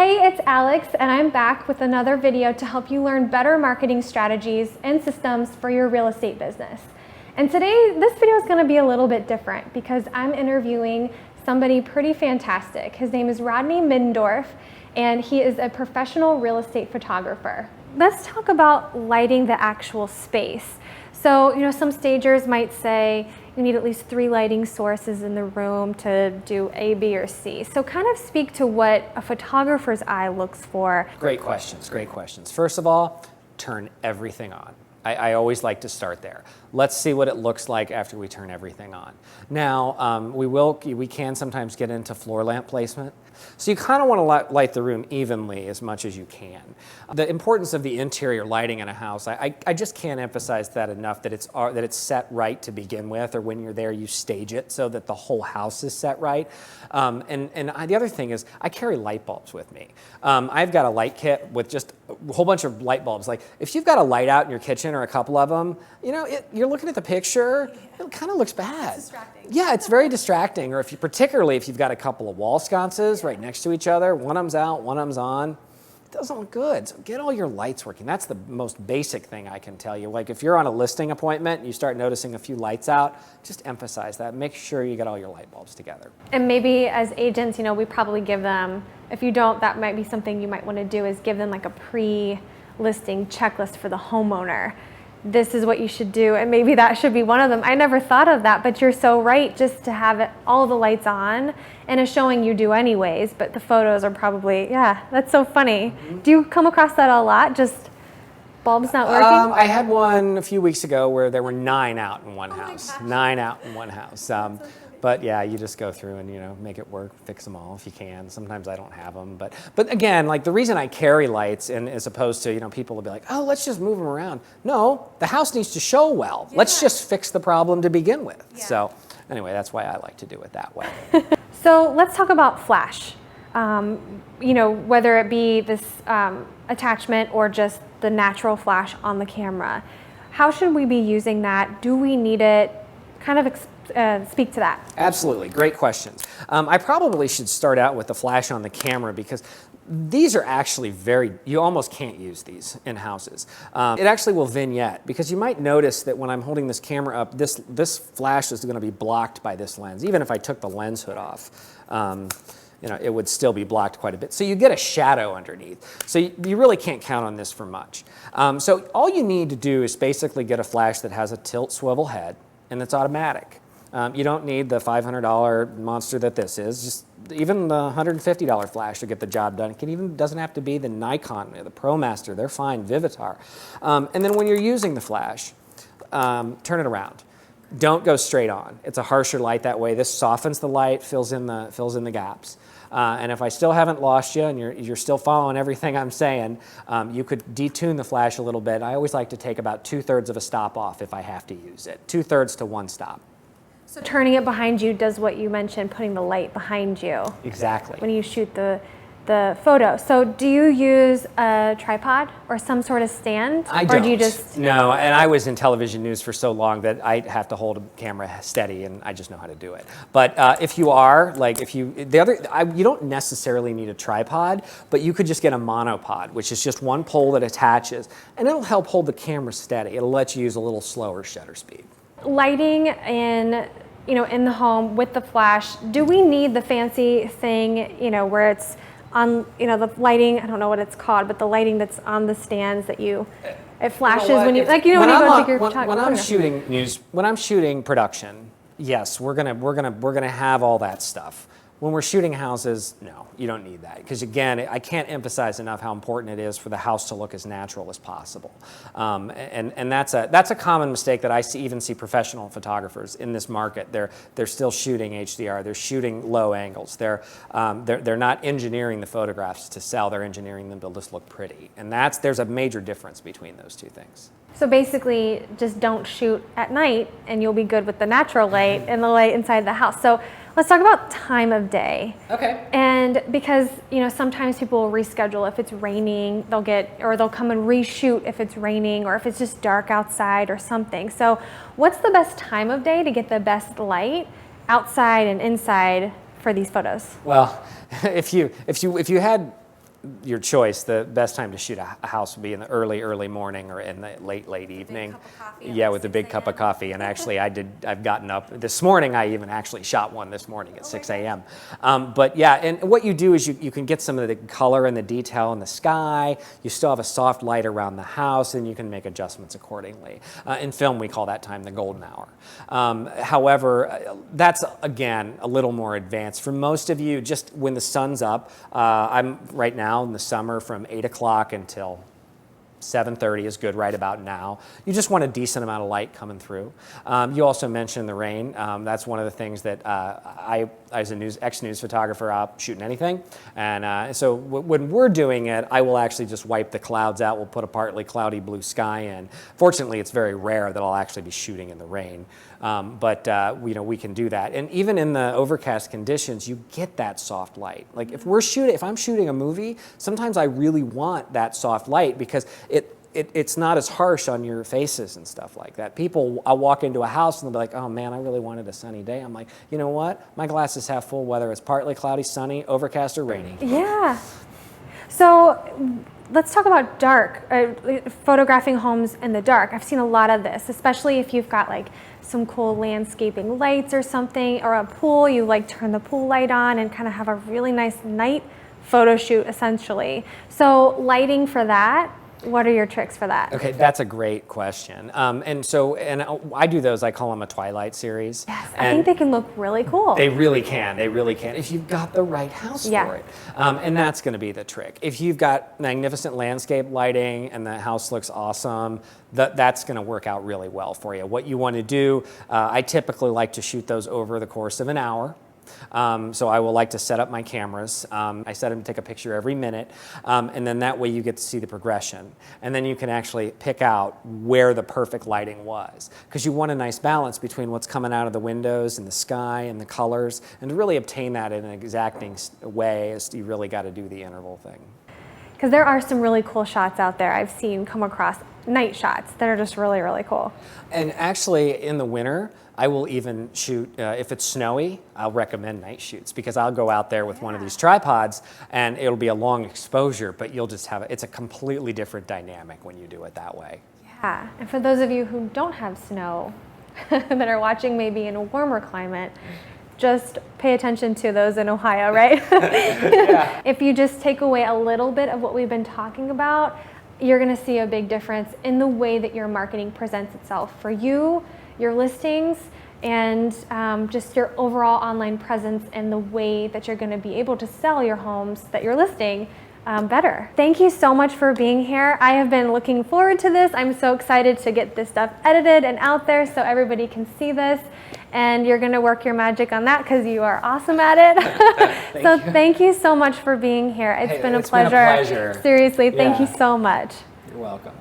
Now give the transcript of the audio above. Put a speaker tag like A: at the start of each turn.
A: Hey, it's Alex, and I'm back with another video to help you learn better marketing strategies and systems for your real estate business. And today, this video is going to be a little bit different because I'm interviewing somebody pretty fantastic. His name is Rodney Middendorf, and he is a professional real estate photographer. Let's talk about lighting the actual space. So, some stagers might say you need at least 3 lighting sources in the room to do A, B, or C. So kind of speak to what a photographer's eye looks for.
B: Great questions, great questions. First of all, turn everything on. I always like to start there. Let's see what it looks like after we turn everything on. Now, we can sometimes get into floor lamp placement. So you kind of want to light the room evenly as much as you can. The importance of the interior lighting in a house, I just can't emphasize that enough, that it's set right to begin with, or when you're there you stage it so that the whole house is set right. The other thing is I carry light bulbs with me. I've got a light kit with just a whole bunch of light bulbs. Like if you've got a light out in your kitchen or a couple of them, you're looking at the picture, it kind of looks bad.
A: It's distracting.
B: Yeah, it's very distracting. Or particularly if you've got a couple of wall sconces right next to each other, one of them's out, one of them's on, it doesn't look good. So get all your lights working. That's the most basic thing I can tell you. Like if you're on a listing appointment and you start noticing a few lights out, just emphasize that. Make sure you get all your light bulbs together.
A: And maybe as agents, we probably give them, if you don't, that might be something you might want to do, is give them like a pre-listing checklist for the homeowner. This is what you should do, and maybe that should be one of them. I never thought of that, but you're so right, just to have all the lights on, and it's showing you do anyways, but the photos are probably, yeah, that's so funny. Mm-hmm. Do you come across that a lot, just bulbs not working?
B: I had one a few weeks ago where there were 9 out in one house. 9 out in one house. But yeah, you just go through and make it work, fix them all if you can. Sometimes I don't have them, but again, like the reason I carry lights, and as opposed to people will be like, oh, let's just move them around. No, the house needs to show well. Yeah. Let's just fix the problem to begin with. Yeah. So anyway, that's why I like to do it that way.
A: So let's talk about flash. Whether it be this attachment or just the natural flash on the camera. How should we be using that? Do we need it? Kind of speak to that.
B: Absolutely, great questions. I probably should start out with the flash on the camera because these are actually you almost can't use these in houses. It actually will vignette, because you might notice that when I'm holding this camera up, this flash is going to be blocked by this lens. Even if I took the lens hood off, it would still be blocked quite a bit. So you get a shadow underneath. So you really can't count on this for much. So all you need to do is basically get a flash that has a tilt swivel head, and it's automatic. You don't need the $500 monster that this is. Just even the $150 flash to get the job done. It doesn't have to be the Nikon or the ProMaster. They're fine, Vivitar. And then when you're using the flash, turn it around. Don't go straight on. It's a harsher light that way. This softens the light, fills in the gaps. And if I still haven't lost you and you're still following everything I'm saying, you could detune the flash a little bit. I always like to take about 2/3 of a stop off if I have to use it. 2/3 to 1 stop.
A: So turning it behind you does what you mentioned, putting the light behind you.
B: Exactly.
A: When you shoot the photo. So do you use a tripod or some sort of stand?
B: I don't.
A: Or do you just...
B: No, and I was in television news for so long that I have to hold a camera steady, and I just know how to do it. But if you are, you don't necessarily need a tripod, but you could just get a monopod, which is just one pole that attaches, and it'll help hold the camera steady. It'll let you use a little slower shutter speed.
A: Lighting in the home with the flash, do we need the fancy thing, where it's on, the lighting, I don't know what it's called, but the lighting that's on the stands that it flashes when you go take your photography.
B: When I'm shooting production, yes, we're gonna have all that stuff. When we're shooting houses, no, you don't need that. Because again, I can't emphasize enough how important it is for the house to look as natural as possible. And that's a common mistake that I even see professional photographers in this market. They're still shooting HDR. They're shooting low angles. They're not engineering the photographs to sell. They're engineering them to just look pretty. And there's a major difference between those two things.
A: So basically, just don't shoot at night, and you'll be good with the natural light and the light inside the house. So let's talk about time of day.
B: Okay.
A: And because sometimes people will reschedule if it's raining, they'll come and reshoot if it's raining, or if it's just dark outside or something. So what's the best time of day to get the best light outside and inside for these photos?
B: Well, if you had your choice, the best time to shoot a house would be in the early morning or in the late evening.
A: Big cup of coffee
B: Yeah, with a big cup of coffee. And actually, I've gotten up this morning. I even actually shot one this morning at 6 a.m. But yeah, and what you do is you can get some of the color and the detail in the sky. You still have a soft light around the house, and you can make adjustments accordingly. In film, we call that time the golden hour. However, that's again a little more advanced. For most of you, just when the sun's up, I'm right now in the summer from 8 o'clock until 7:30 is good right about now. You just want a decent amount of light coming through. You also mentioned the rain. That's one of the things that I, as an ex-news photographer, out shooting anything. And so when we're doing it, I will actually just wipe the clouds out. We'll put a partly cloudy blue sky in. Fortunately, it's very rare that I'll actually be shooting in the rain. But we can do that. And even in the overcast conditions, you get that soft light. Like if I'm shooting a movie, sometimes I really want that soft light because it's not as harsh on your faces and stuff like that. I'll walk into a house and they'll be like, oh man, I really wanted a sunny day. I'm like, you know what? My glass is half full, whether it's partly cloudy, sunny, overcast, or rainy.
A: Yeah. So let's talk about dark, photographing homes in the dark. I've seen a lot of this, especially if you've got like some cool landscaping lights or something, or a pool, you like turn the pool light on and kind of have a really nice night photo shoot essentially. So lighting for that, what are your tricks for that?
B: Okay, that's a great question. And I do those, I call them a Twilight series.
A: Yes, I think they can look really cool.
B: They really can, if you've got the right house for it. And that's gonna be the trick. If you've got magnificent landscape lighting and the house looks awesome, that's gonna work out really well for you. What you wanna do, I typically like to shoot those over the course of an hour. So I will like to set up my cameras. I set them to take a picture every minute, and then that way you get to see the progression. And then you can actually pick out where the perfect lighting was. Because you want a nice balance between what's coming out of the windows and the sky and the colors. And to really obtain that in an exacting way, you really got to do the interval thing.
A: Because there are some really cool shots out there I've seen come across, night shots that are just really, really cool.
B: And actually in the winter, I will even shoot, if it's snowy, I'll recommend night shoots because I'll go out there with one of these tripods and it'll be a long exposure, but you'll just have, it's a completely different dynamic when you do it that way.
A: Yeah, and for those of you who don't have snow that are watching maybe in a warmer climate, just pay attention to those in Ohio, right?
B: Yeah.
A: If you just take away a little bit of what we've been talking about, you're gonna see a big difference in the way that your marketing presents itself for you, your listings, and just your overall online presence and the way that you're gonna be able to sell your homes that you're listing better. Thank you so much for being here. I have been looking forward to this. I'm so excited to get this stuff edited and out there so everybody can see this. And you're gonna work your magic on that because you are awesome at it. Thank you so much for being here. It's been a pleasure.
B: Been a pleasure.
A: Seriously, thank you so much.
B: You're welcome.